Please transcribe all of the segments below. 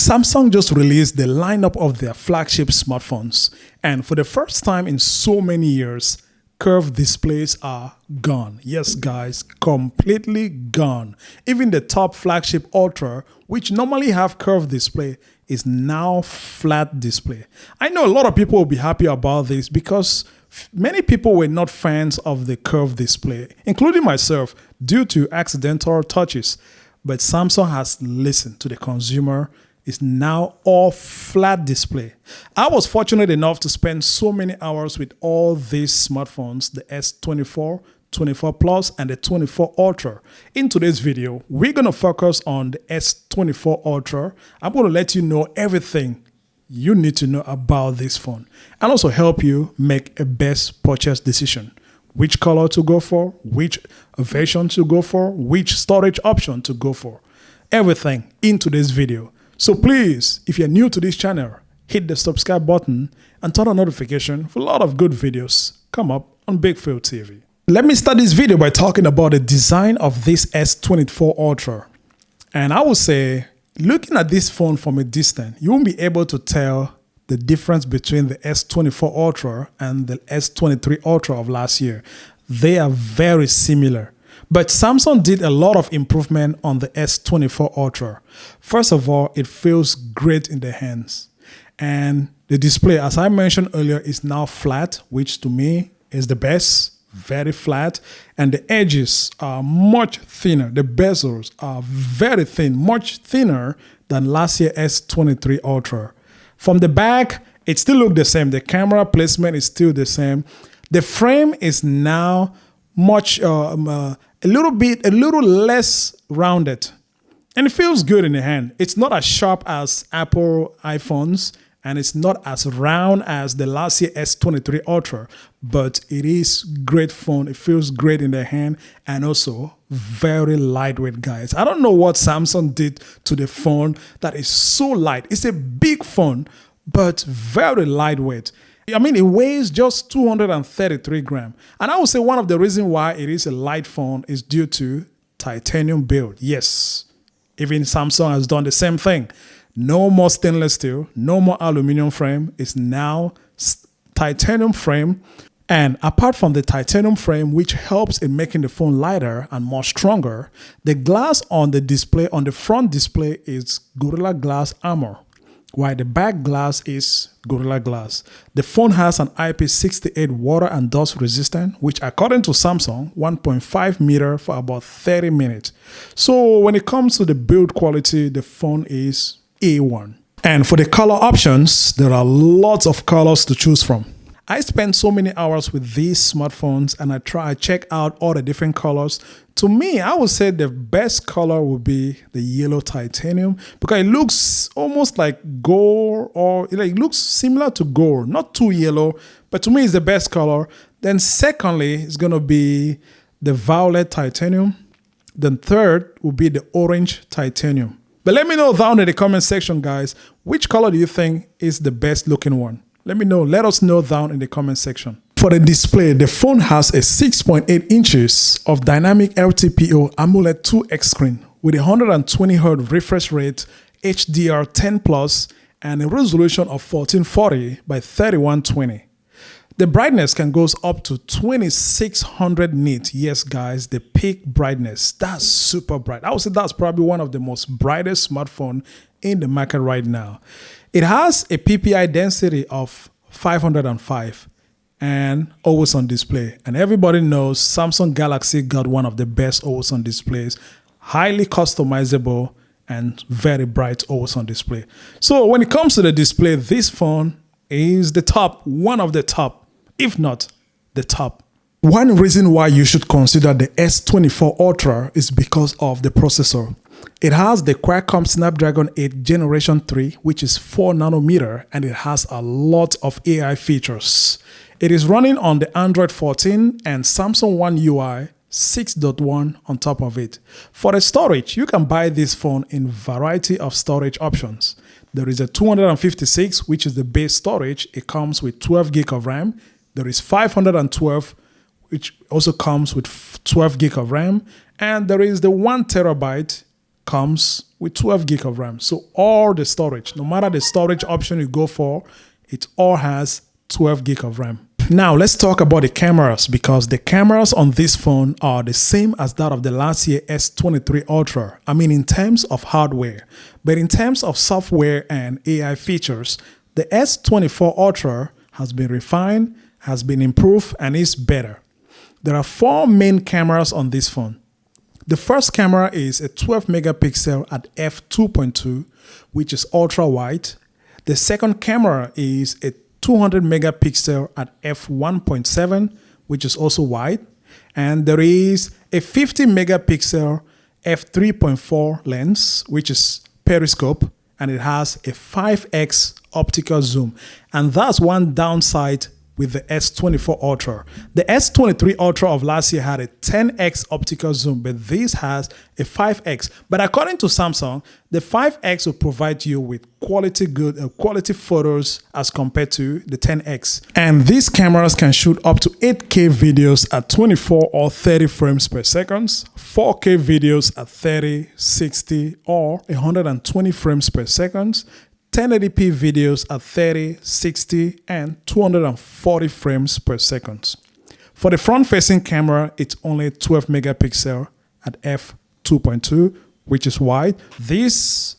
Samsung just released the lineup of their flagship smartphones, and for the first time in so many years, curved displays are gone. Yes, guys, completely gone. Even the top flagship Ultra, which normally have curved display, is now flat display. I know a lot of people will be happy about this because many people were not fans of the curved display, including myself, due to accidental touches. But Samsung has listened to the consumer. Is now all flat display. I was fortunate enough to spend so many hours with all these smartphones, the S24, 24 Plus, and the 24 Ultra. In today's video, we're going to focus on the S24 Ultra. I'm going to let you know everything you need to know about this phone and also help you make a best purchase decision. Which color to go for, which version to go for, which storage option to go for. Everything in today's video. So please, if you're new to this channel, hit the subscribe button and turn on notification for a lot of good videos come up on Big Phil TV. Let me start this video by talking about the design of this S24 Ultra. And I would say, looking at this phone from a distance, you won't be able to tell the difference between the S24 Ultra and the S23 Ultra of last year. They are very similar. But Samsung did a lot of improvement on the S24 Ultra. First of all, it feels great in the hands. And the display, as I mentioned earlier, is now flat, which to me is the best, very flat. And the edges are much thinner. The bezels are very thin, much thinner than last year's S23 Ultra. From the back, it still looks the same. The camera placement is still the same. The frame is now much a little less rounded, and it feels good in the hand. It's not as sharp as Apple iPhones, and it's not as round as the last year S23 Ultra, but it is great phone. It feels great in the hand and also very lightweight, guys. I don't know what Samsung did to the phone that is so light. It's a big phone, but very lightweight. I mean, it weighs just 233 grams. And I would say one of the reasons why it is a light phone is due to titanium build. Yes, even Samsung has done the same thing. No more stainless steel, no more aluminum frame. It's now titanium frame. And apart from the titanium frame, which helps in making the phone lighter and more stronger, the glass on the display, on the front display, is Gorilla Glass armor, while the back glass is Gorilla Glass. The phone has an IP68 water and dust resistant, which according to Samsung, 1.5 meter for about 30 minutes. So when it comes to the build quality, the phone is A1. And for the color options, there are lots of colors to choose from. I spend so many hours with these smartphones and I check out all the different colors. To me, I would say the best color would be the yellow titanium because it looks almost like gold, or it looks similar to gold, not too yellow, but to me it's the best color. Then secondly, it's going to be the violet titanium. Then third will be the orange titanium. But let me know down in the comment section, guys, which color do you think is the best looking one? Let me know. Let us know down in the comment section. For the display, the phone has a 6.8 inches of dynamic LTPO AMOLED 2X screen with a 120Hz refresh rate, HDR10 Plus, and a resolution of 1440 by 3120. The brightness can go up to 2600 nits. Yes, guys, the peak brightness. That's super bright. I would say that's probably one of the most brightest smartphones in the market right now. It has a PPI density of 505 and always on display. And everybody knows Samsung Galaxy got one of the best always on displays, highly customizable and very bright always on display. So when it comes to the display, this phone is the top, one of the top, if not the top. One reason why you should consider the S24 Ultra is because of the processor. It has the Qualcomm Snapdragon 8 Generation 3, which is 4 nanometer, and it has a lot of AI features. It is running on the Android 14 and Samsung One UI 6.1 on top of it. For the storage, you can buy this phone in variety of storage options. There is a 256, which is the base storage. It comes with 12 gig of RAM. There is 512, which also comes with 12 gig of RAM. And there is the 1 terabyte comes with 12 gig of RAM. So all the storage, no matter the storage option you go for, it all has 12 gig of RAM. Now let's talk about the cameras, because the cameras on this phone are the same as that of the last year S23 Ultra. I mean in terms of hardware, but in terms of software and AI features, the S24 Ultra has been refined, has been improved, and is better. There are 4 main cameras on this phone. The first camera is a 12 megapixel at f2.2, which is ultra wide. The second camera is a 200 megapixel at f1.7, which is also wide. And there is a 50 megapixel f3.4 lens, which is periscope, and it has a 5x optical zoom. And that's one downside with the S24 Ultra. The S23 Ultra of last year had a 10x optical zoom, but this has a 5x. But according to Samsung, the 5x will provide you with quality photos as compared to the 10x. And these cameras can shoot up to 8K videos at 24 or 30 frames per second, 4K videos at 30, 60, or 120 frames per second, 1080p videos at 30, 60, and 240 frames per second. For the front-facing camera, it's only 12 megapixel at f2.2, which is wide. These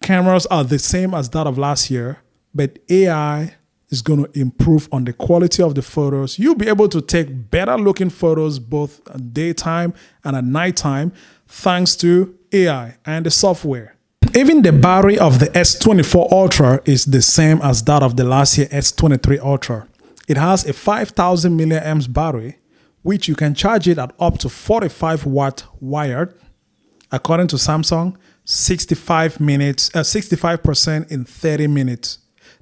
cameras are the same as that of last year, but AI is going to improve on the quality of the photos. You'll be able to take better looking photos both at daytime and at nighttime thanks to AI and the software. Even the battery of the S24 Ultra is the same as that of the last year S23 Ultra. It has a 5000 mAh battery, which you can charge it at up to 45 watt wired. According to Samsung, 65% in 30 minutes.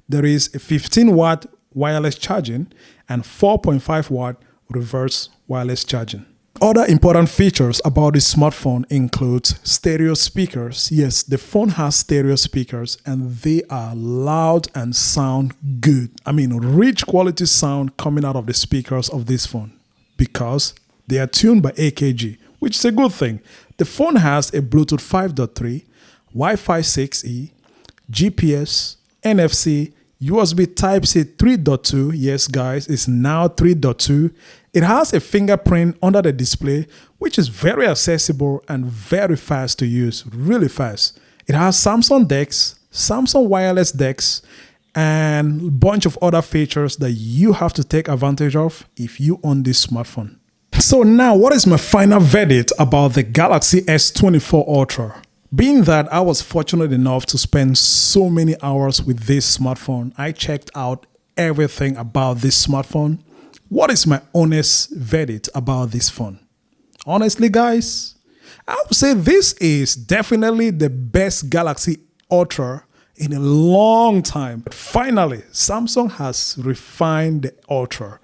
There is a 15 watt wireless charging and 4.5 watt reverse wireless charging. Other important features about this smartphone include stereo speakers. Yes, the phone has stereo speakers and they are loud and sound good. I mean, rich quality sound coming out of the speakers of this phone because they are tuned by AKG, which is a good thing. The phone has a Bluetooth 5.3, Wi-Fi 6E, GPS, NFC, USB Type-C 3.2. Yes, guys, it's now 3.2. It has a fingerprint under the display, which is very accessible and very fast to use, really fast. It has Samsung DeX, Samsung wireless DeX, and a bunch of other features that you have to take advantage of if you own this smartphone. So now, what is my final verdict about the Galaxy S24 Ultra? Being that I was fortunate enough to spend so many hours with this smartphone, I checked out everything about this smartphone. What is my honest verdict about this phone? Honestly, guys, I would say this is definitely the best Galaxy Ultra in a long time. But finally, Samsung has refined the Ultra.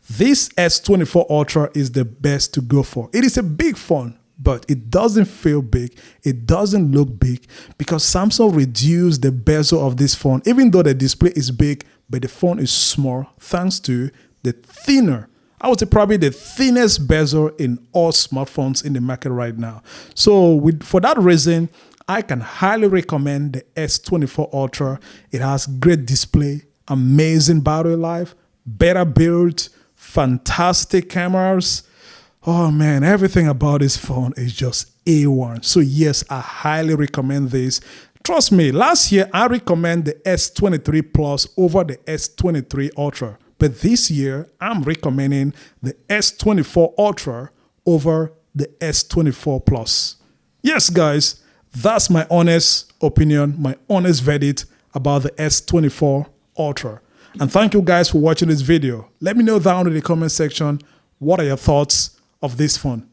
This S24 Ultra is the best to go for. It is a big phone, but it doesn't feel big. It doesn't look big because Samsung reduced the bezel of this phone, even though the display is big, but the phone is small thanks to the thinner, I would say probably the thinnest bezel in all smartphones in the market right now. So for that reason, I can highly recommend the S24 Ultra. It has great display, amazing battery life, better build, fantastic cameras. Oh man, everything about this phone is just A1. So yes, I highly recommend this. Trust me, last year I recommend the S23 Plus over the S23 Ultra. But this year, I'm recommending the S24 Ultra over the S24 Plus. Yes, guys, that's my honest opinion, my honest verdict about the S24 Ultra. And thank you guys for watching this video. Let me know down in the comment section, what are your thoughts of this phone?